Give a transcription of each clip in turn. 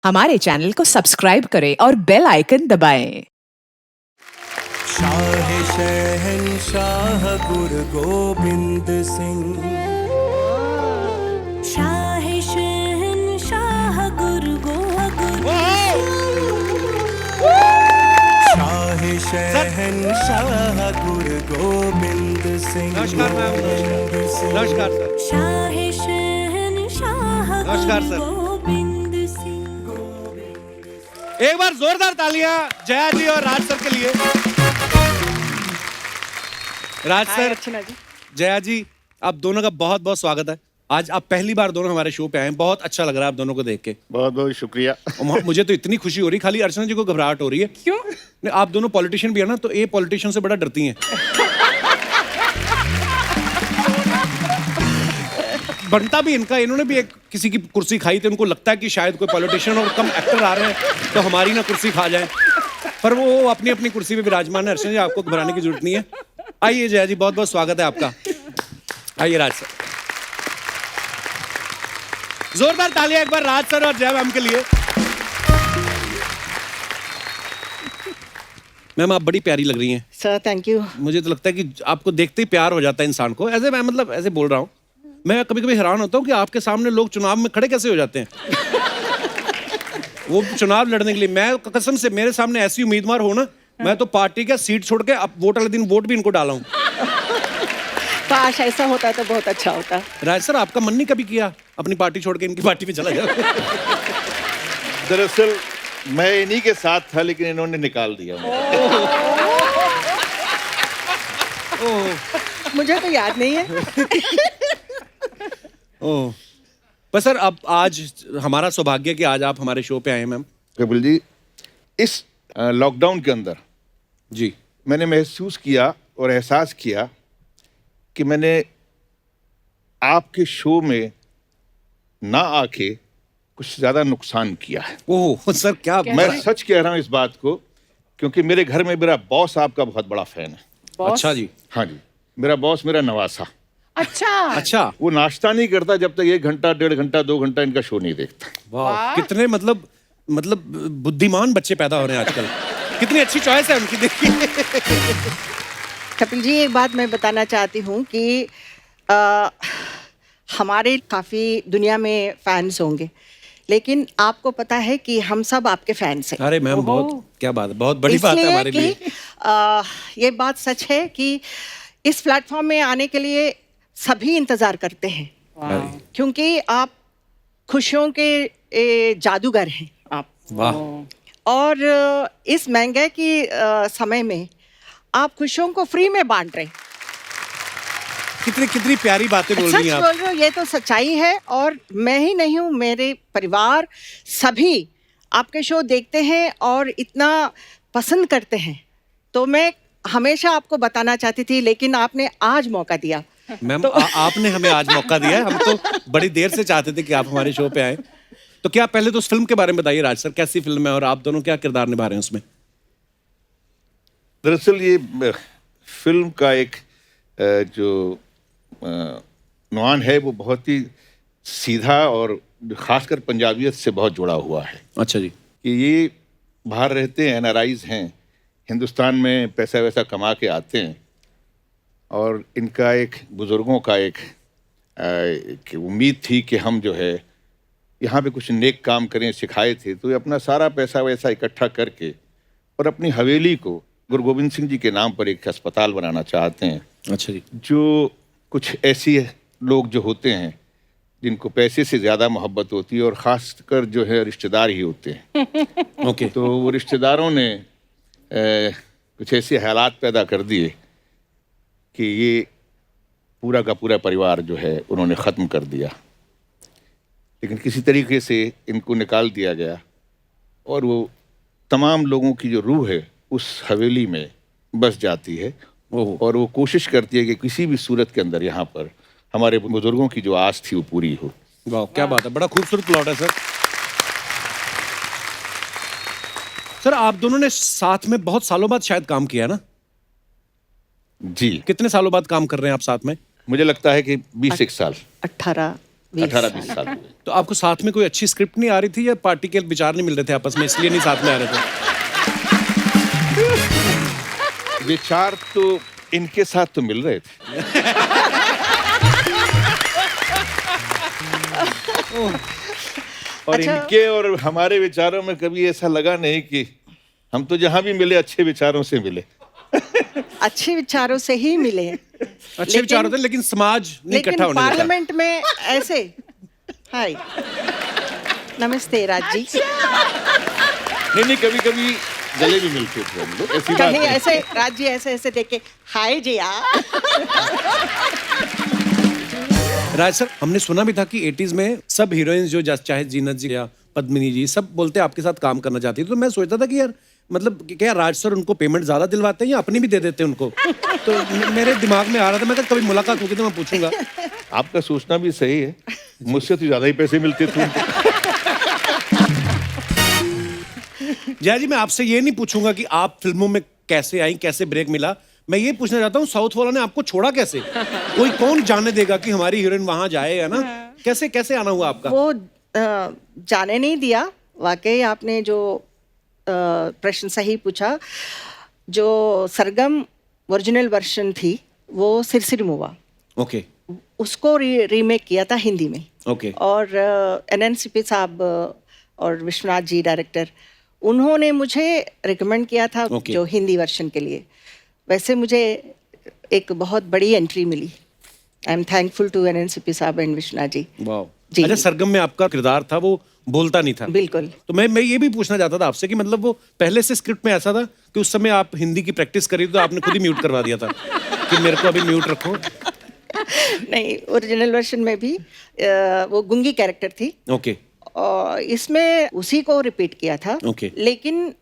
हमारे चैनल को सब्सक्राइब करें और बेल आइकन दबाएं। शाह शहंशाह गुरु गोबिंद सिंह, शाह शहंशाह गुरु गोबिंद शाह शहंशाह गुरु गोबिंद सिंह। नमस्कार मैम। नमस्कार सर। शाह शहंशाह नमस्कार सर। गुरु गोबिंद सिंह। एक बार जोरदार तालियां जया जी और राज सर के लिए। राज सर, जया जी, आप दोनों का बहुत बहुत स्वागत है। आज आप पहली बार दोनों हमारे शो पे आए हैं, बहुत अच्छा लग रहा है आप दोनों को देख के। बहुत बहुत शुक्रिया। और मुझे तो इतनी खुशी हो रही, खाली अर्चना जी को घबराहट हो रही है। क्यों? आप दोनों पॉलिटिशियन भी है ना, तो ये पॉलिटिशियन से बड़ा डरती हैं। बनता भी इनका, इन्होंने भी एक किसी की कुर्सी खाई थी, उनको लगता है कि शायद कोई पॉलिटिशियन और कम एक्टर आ रहे हैं तो हमारी ना कुर्सी खा जाए, पर वो अपनी अपनी कुर्सी पे विराजमान है। अर्चना जी, आपको घबराने की जरूरत नहीं है। आइए जया जी, बहुत बहुत स्वागत है आपका। आइए राज सर, जोरदार तालियां एक बार राज सर और जया मैम के लिए। मैम, आप बड़ी प्यारी लग रही हैं। Sir thank you. मुझे तो लगता है कि आपको देखते ही प्यार हो जाता है इंसान को। ऐसे मैं मतलब ऐसे बोल रहा हूँ, मैं कभी कभी हैरान होता हूँ कि आपके सामने लोग चुनाव में खड़े कैसे हो जाते हैं। वो चुनाव लड़ने के लिए, मैं कसम से मेरे सामने ऐसी उम्मीदवार हो ना, मैं तो पार्टी का सीट छोड़ के अब वोट वाले दिन वोट भी इनको डाला हूँ। काश ऐसा होता तो बहुत अच्छा होता। राज सर, आपका मन नहीं कभी किया अपनी पार्टी छोड़ के इनकी पार्टी में चला जाए? दरअसल मैं इन्हीं के साथ था, लेकिन इन्होंने निकाल दिया मुझे तो याद नहीं है। ओह, पर सर अब आज हमारा सौभाग्य कि आज आप हमारे शो पे आए हैं मैम। कपिल जी, इस लॉकडाउन के अंदर जी, मैंने महसूस किया और एहसास किया कि मैंने आपके शो में ना आके कुछ ज्यादा नुकसान किया है। ओह सर, क्या मैं सच कह रहा हूं इस बात को, क्योंकि मेरे घर में मेरा बॉस आपका बहुत बड़ा फैन है। अच्छा जी। हाँ जी, मेरा बॉस मेरा नवासा। अच्छा, वो नाश्ता नहीं करता जब तक 1 घंटा 1.5 घंटा 2 घंटा इनका शो नहीं देखता। वाह, कितने मतलब बुद्धिमान बच्चे पैदा हो रहे हैं आजकल। कितनी अच्छी चॉइस है उनकी, देखिए। कपिल जी, एक बात मैं बताना चाहती हूँ कि हमारे काफ़ी दुनिया में फैंस होंगे, लेकिन आपको पता है कि हम सब आपके फैंस हैं। अरे मैम, बहुत क्या बात है, बहुत बड़ी बात है हमारे लिए। ये बात सच है कि इस प्लेटफॉर्म में आने के लिए सभी इंतज़ार करते हैं, क्योंकि आप खुशियों के जादूगर हैं आप। वाह। और इस महंगाई की समय में आप खुशियों को फ्री में बांट रहे हैं। कितनी कितनी प्यारी बातें बोल रही सच हैं बोल आप। रहे हो, ये तो सच्चाई है। और मैं ही नहीं हूँ, मेरे परिवार सभी आपके शो देखते हैं और इतना पसंद करते हैं। तो मैं हमेशा आपको बताना चाहती थी, लेकिन आपने आज मौका दिया। मैम, आपने हमें आज मौका दिया है। हम तो बड़ी देर से चाहते थे कि आप हमारे शो पे आए। तो क्या पहले तो उस फिल्म के बारे में बताइए राज सर, कैसी फिल्म है और आप दोनों क्या किरदार निभा रहे हैं उसमें? दरअसल ये फिल्म का एक जो नुआन है वो बहुत ही सीधा और खासकर पंजाबियत से बहुत जुड़ा हुआ है। अच्छा जी। कि ये बाहर रहते हैं, NRIs हैं, हिंदुस्तान में पैसा वैसा कमा के आते हैं, और इनका एक बुज़ुर्गों का एक उम्मीद थी कि हम जो है यहाँ पे कुछ नेक काम करें, सिखाए थे। तो ये अपना सारा पैसा वैसा इकट्ठा करके और अपनी हवेली को गुरु गोबिंद सिंह जी के नाम पर एक अस्पताल बनाना चाहते हैं। अच्छा जी। जो कुछ ऐसी लोग जो होते हैं जिनको पैसे से ज़्यादा मोहब्बत होती है, और ख़ासकर जो है रिश्तेदार ही होते हैं। ओके। तो वो रिश्तेदारों ने कुछ ऐसे हालात पैदा कर दिए कि ये पूरा का पूरा परिवार जो है उन्होंने ख़त्म कर दिया। लेकिन किसी तरीके से इनको निकाल दिया गया, और वो तमाम लोगों की जो रूह है उस हवेली में बस जाती है, और वो कोशिश करती है कि किसी भी सूरत के अंदर यहाँ पर हमारे बुजुर्गों की जो आस थी वो पूरी हो। वाह, क्या बात है, बड़ा खूबसूरत प्लॉट है सर। सर, आप दोनों ने साथ में बहुत सालों बाद शायद काम किया है ना? जी। कितने सालों बाद काम कर रहे हैं आप साथ में? मुझे लगता है कि 20 साल। 18 18-20 साल हुए। तो आपको साथ में कोई अच्छी स्क्रिप्ट नहीं आ रही थी या पार्टी के विचार नहीं मिल रहे थे आपस में, इसलिए नहीं साथ में आ रहे थे? विचार तो इनके साथ तो मिल रहे थे। और अच्छा। इनके और हमारे विचारों में कभी ऐसा लगा नहीं कि हम तो जहां भी मिले अच्छे विचारों से मिले। अच्छे विचारों से ही मिले हैं। अच्छे विचार होते हैं, लेकिन समाज नहीं इकट्ठा लेकिन होने देता। पार्लियामेंट में ऐसे हाय नमस्ते राज जी, नहीं, कभी कभी गले भी मिलते थे हम लोग, ऐसी बात कहीं नहीं। ऐसे राज जी ऐसे ऐसे देख के हाय जी यार। राज सर, हमने सुना भी था कि 80s में सब हीरोइंस जो चाहे जीनत जी या पद्मिनी जी, सब बोलते आपके साथ काम करना चाहती थी। तो मैं सोचता था कि यार मतलब क्या राज सर उनको पेमेंट ज्यादा दिलवाते हैं या अपनी भी दे देते हैं उनको? तो मेरे दिमाग में आ रहा था, मैं कहा कभी मुलाकात होगी तो मैं पूछूंगा। आपका सोचना भी सही है, मुझसे तो ज्यादा ही पैसे मिलते थे उनको। जया जी, मैं आपसे ये नहीं पूछूंगा कि आप फिल्मों में कैसे आई, कैसे ब्रेक मिला। मैं ये पूछना चाहता हूँ, साउथ वालों ने आपको छोड़ा कैसे? कोई कौन जाने देगा कि हमारी हीरोइन वहां जाए, है ना? कैसे कैसे आना हुआ आपका? वो जाने नहीं दिया। वाकई आपने जो प्रश्न सही पूछा। जो सरगम ओरिजिनल वर्जन थी वो सिरसिर मुआ, ओके उसको रीमेक किया था हिंदी में। ओके। और NNCP साहब और विश्वनाथ जी डायरेक्टर, उन्होंने मुझे रिकमेंड किया था Okay. जो हिंदी वर्जन के लिए। वैसे मुझे एक बहुत बड़ी एंट्री मिली। I am thankful to NNCP साहब एंड विश्वनाथ जी। वाह। जी। अच्छा, सरगम में आपका किरदार था वो बोलता नहीं था? बिल्कुल। तो मैं ये भी पूछना चाहता था आपसे कि मतलब वो पहले से स्क्रिप्ट में ऐसा था कि उस समय आप हिंदी की प्रैक्टिस करी तो आपने खुद ही म्यूट करवा दिया था कि मेरे को अभी म्यूट रखो? नहीं, ओरिजिनल वर्जन में भी वो गुंगी कैरेक्टर थी ओके और इसमें उसी को रिपीट किया था। Okay. लेकिन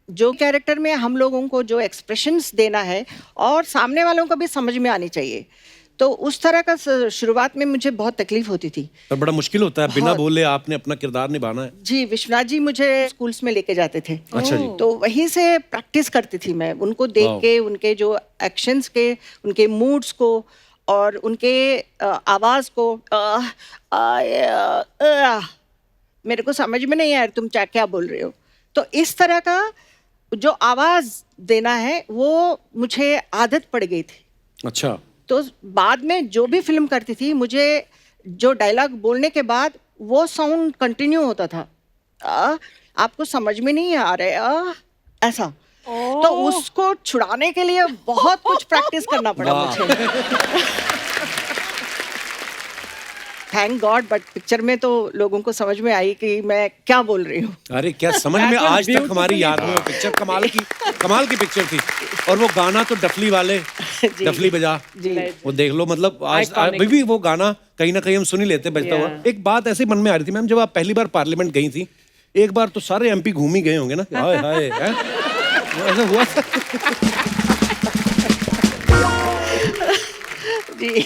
जो कैरेक्टर में हम लोगों को जो एक्सप्रेशंस देना है और सामने वालों को भी समझ में आनी चाहिए, तो उस तरह का शुरुआत में मुझे बहुत तकलीफ होती थी। पर बड़ा मुश्किल होता है, बिना बहुत। बोले आपने अपना किरदार निभाना है। जी, विश्वनाथ जी मुझे स्कूल्स में लेके जाते थे। अच्छा जी। तो वहीं से प्रैक्टिस करती थी मैं, उनको देख वाह। के, उनके जो एक्शंस के, उनके मूड्स को और उनके आवाज को। मेरे को समझ में नहीं आया तुम क्या बोल रहे हो। तो इस तरह का जो आवाज देना है वो मुझे आदत पड़ गई थी। अच्छा। तो बाद में जो भी फिल्म करती थी, मुझे जो डायलॉग बोलने के बाद वो साउंड कंटिन्यू होता था। आपको समझ में नहीं आ रहा ऐसा। तो उसको छुड़ाने के लिए बहुत कुछ प्रैक्टिस करना पड़ा वाह। मुझे। थैंक गॉड, बट पिक्चर में तो लोगों को समझ में आई कि मैं क्या बोल रही हूँ। अरे क्या समझ में, आज तक हमारी याद में वो पिक्चर कमाल की पिक्चर थी। और वो गाना तो डफली वाले जी। डफली बजा, जी। वो देख लो, मतलब आज अभी भी वो गाना कहीं ना कहीं हम सुन ही लेते हैं बजता हुआ। एक बात ऐसे मन में आ रही थी मैम, जब आप पहली बार पार्लियामेंट गई थी, एक बार तो सारे MP घूम ही गए होंगे ना? हाय हाय, हैं? ऐसा हुआ था? जी।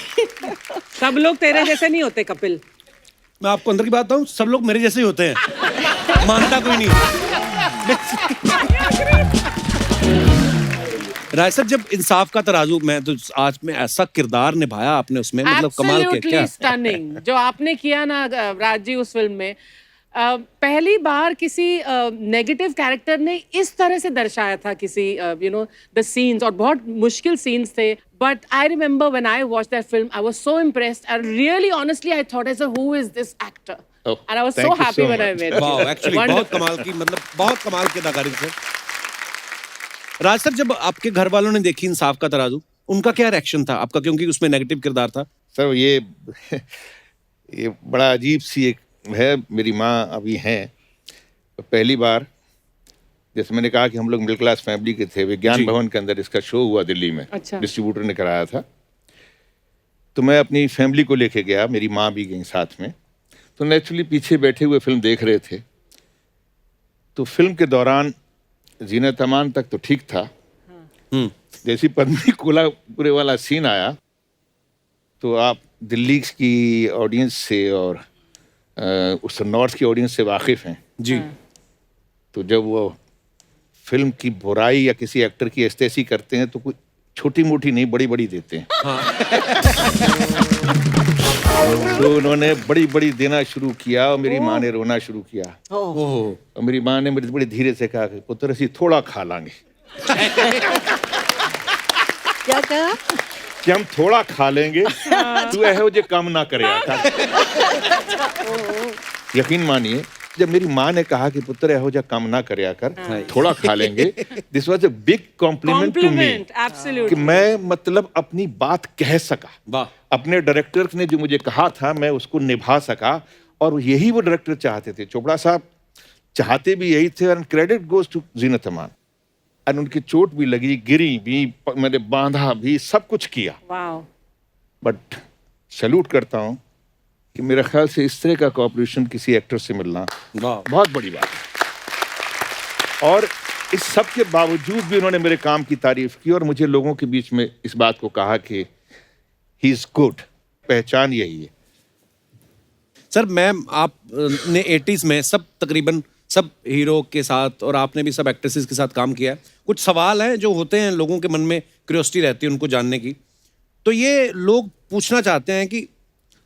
सब लोग तेरे जैसे नहीं होते कपिल। मैं आपको अंदर की बात बताऊं, सब लोग मेरे जैसे ही होते हैं, मानता कोई नहीं। राय सर, जब इंसाफ का तराजू, मैं तो आज में ऐसा किरदार निभाया आपने उसमें, मतलब कमाल के। क्या स्टनिंग जो आपने किया ना राज जी उस फिल्म में। पहली बार किसी नेगेटिव कैरेक्टर ने इस तरह से दर्शाया था किसी द सीन्स, और बहुत मुश्किल सीन्स थे। But I remember when I watched that film, I was so impressed and really honestly I thought as who is this actor, and I was so thank you happy so when I much. Met वाह, actually बहुत कमाल की, मतलब बहुत कमाल की अदाकारी से। राज सर, जब आपके घर वालों ने देखी इंसाफ का तराजू, उनका क्या रिएक्शन था आपका, क्योंकि उसमें नेगेटिव किरदार था? सर ये बड़ा अजीब सी एक है। मेरी माँ अभी हैं, तो पहली बार, जैसे मैंने कहा कि हम लोग मिडिल क्लास फैमिली के थे, विज्ञान जी। भवन के अंदर इसका शो हुआ दिल्ली में। अच्छा। डिस्ट्रीब्यूटर ने कराया था, तो मैं अपनी फैमिली को लेके गया, मेरी माँ भी गई साथ में। तो नेचुरली पीछे बैठे हुए फिल्म देख रहे थे। तो फिल्म के दौरान जीनत अमान तक तो ठीक था, जैसी पद्मिनी कोल्हापुरे वाला सीन आया, तो आप दिल्ली की ऑडियंस से और उस नॉर्थ की ऑडियंस से वाकिफ हैं जी। तो जब वो फिल्म की बुराई या किसी एक्टर की एस्तेसी करते हैं तो कोई छोटी मोटी नहीं, बड़ी बड़ी देते हैं। तो उन्होंने बड़ी बड़ी देना शुरू किया और मेरी माँ ने रोना शुरू किया। और मेरी माँ ने मेरे बड़े धीरे से कहा कि पुत्र ਅਸੀਂ थोड़ा खा लांगे। क्या कहा? कि हम थोड़ा खा लेंगे, तू ऐहो जे कम ना करे। यकीन मानिए, जब मेरी माँ ने कहा कि पुत्र ऐहो जा कम ना करे कर, थोड़ा खा लेंगे, this was a big compliment to me कि मैं मतलब अपनी बात कह सका। वाह। अपने डायरेक्टर ने जो मुझे कहा था मैं उसको निभा सका, और यही वो डायरेक्टर चाहते थे। चोपड़ा साहब चाहते भी यही थे। And credit goes to Zeenat Aman. And उनकी चोट भी लगी, गिरी भी, मैंने बांधा भी, सब कुछ किया। बट सैल्यूट करता हूँ कि मेरे ख्याल से इस तरह का कोऑपरेशन किसी एक्टर से मिलना बहुत बड़ी बात है। और इस सब के बावजूद भी उन्होंने मेरे काम की तारीफ की और मुझे लोगों के बीच में इस बात को कहा कि ही इज गुड। पहचान यही है। सर मैम, आपने 80s में तकरीबन सब हीरो के साथ और आपने भी सब एक्ट्रेसेस के साथ काम किया है। कुछ सवाल हैं जो होते हैं लोगों के मन में, क्यूरियोसिटी रहती है उनको जानने की। तो ये लोग पूछना चाहते हैं कि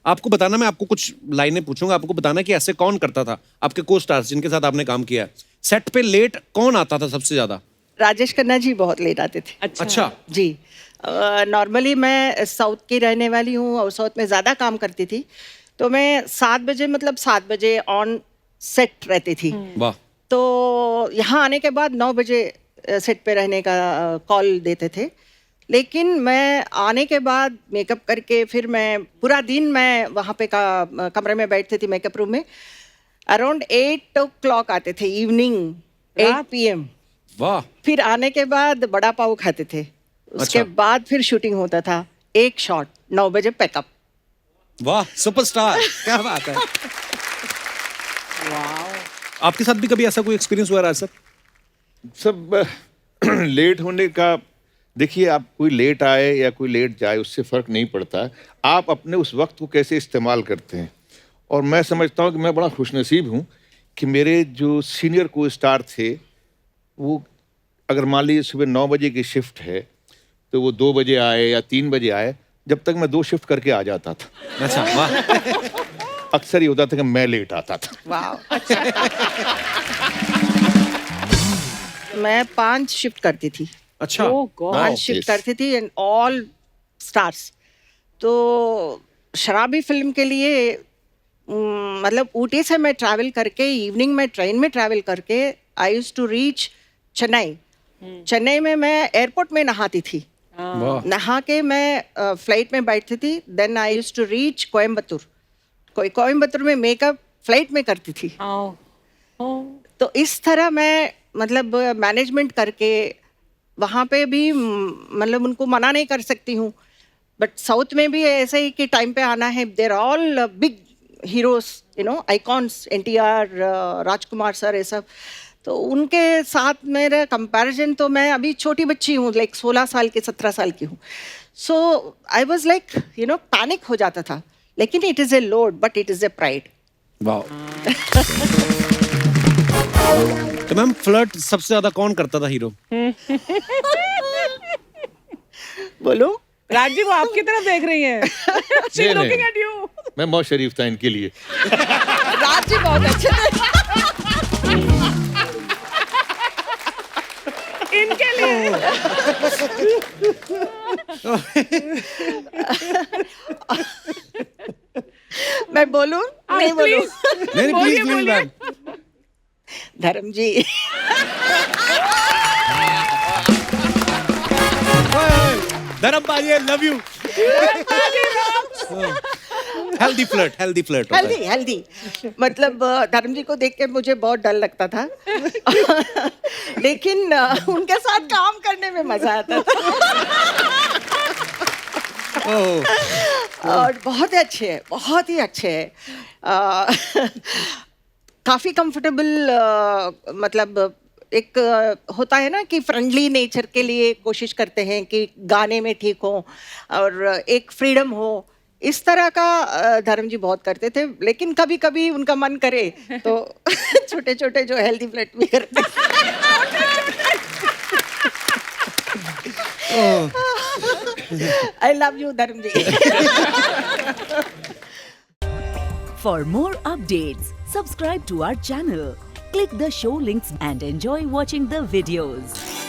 आपको बताना, मैं आपको कुछ लाइनें पूछूंगा, आपको बताना कि ऐसे कौन करता था आपके को स्टार्स जिनके साथ आपने काम किया है। सेट पे लेट कौन आता था सबसे ज्यादा? राजेश खन्ना जी बहुत लेट आते थे। अच्छा जी। नॉर्मली मैं साउथ की रहने वाली हूँ और साउथ में ज़्यादा काम करती थी, तो मैं 7 बजे मतलब 7 बजे ऑन सेट रहती थी। वाह। तो यहाँ आने के बाद 9 बजे सेट पे रहने का कॉल देते थे। लेकिन मैं आने के बाद मेकअप करके फिर मैं पूरा दिन मैं वहाँ पे कमरे में बैठती थी मेकअप रूम में। अराउंड 8 o'clock आते थे इवनिंग, 8 PM। वाह। फिर आने के बाद बड़ा पाव खाते थे। उसके अच्छा। बाद फिर शूटिंग होता था। एक शॉट 9 बजे पैकअप। वाह, सुपरस्टार। क्या बात है। आपके साथ भी कभी ऐसा कोई एक्सपीरियंस हुआ है सर? सब लेट होने का, देखिए आप कोई लेट आए या कोई लेट जाए उससे फर्क नहीं पड़ता। आप अपने उस वक्त को कैसे इस्तेमाल करते हैं। और मैं समझता हूँ कि मैं बड़ा खुशनसीब हूँ कि मेरे जो सीनियर को स्टार थे, वो अगर मान लीजिए सुबह 9 बजे की शिफ्ट है तो वो 2 बजे आए या 3 बजे आए, जब तक मैं 2 शिफ्ट करके आ जाता था। अच्छा, वाह। अक्सर ये होता था कि मैं लेट आता था। वाह। मैं 5 शिफ्ट करती थी। अच्छा। 5 शिफ्ट करती थी एंड ऑल स्टार्स। तो शराबी फिल्म के लिए मतलब ऊटी से मैं ट्रैवल करके इवनिंग में ट्रेन में ट्रैवल करके I used to reach Chennai. Chennai में मैं एयरपोर्ट में नहाती थी। नहा के मैं फ्लाइट में बैठती थी। Then I used to reach Coimbatore. Coimbatore में मेकअप फ्लाइट में करती थी। तो इस तरह मैं मतलब मैनेजमेंट करके वहाँ पे भी मतलब उनको मना नहीं कर सकती हूँ। बट साउथ में भी ऐसे ही कि टाइम पे आना है। There all big heroes, you know, icons, NTR, Rajkumar sir, ये सब। तो उनके साथ मेरा कंपैरिजन, तो मैं अभी छोटी बच्ची हूँ, लाइक 16 साल की, 17 साल की हूँ। So I was like, you know, panic हो जाता था। लेकिन it is a load but it is a pride. वाह। तो मैम, फ्लर्ट सबसे ज्यादा कौन करता था हीरो? बोलो। राजी, वो आपकी तरफ देख रही हैं। She's नहीं, looking नहीं। at you. मैं बहुत शरीफ था इनके लिए। राज जी बहुत अच्छे थे। इनके लिए। मैं बोलूं? नहीं बोलूं? नहीं, बोलिए, प्लीज बोलिए। मैम। धर्म जी। धर्म भाई, I love you. Healthy flirt, healthy flirt. Healthy मतलब धर्म जी को देख के मुझे बहुत डर लगता था। लेकिन उनके साथ काम करने में मजा आता था। और बहुत ही अच्छे हैं, बहुत ही अच्छे हैं। काफ़ी कंफर्टेबल, मतलब एक होता है ना कि फ्रेंडली नेचर के लिए कोशिश करते हैं कि गाने में ठीक हो और एक फ्रीडम हो। इस तरह का धर्म जी बहुत करते थे। लेकिन कभी कभी उनका मन करे तो छोटे छोटे जो हेल्दी फ्लर्ट भी करते। आई लव यू धर्म जी. For more updates, subscribe to our channel, click the show links and enjoy watching the videos.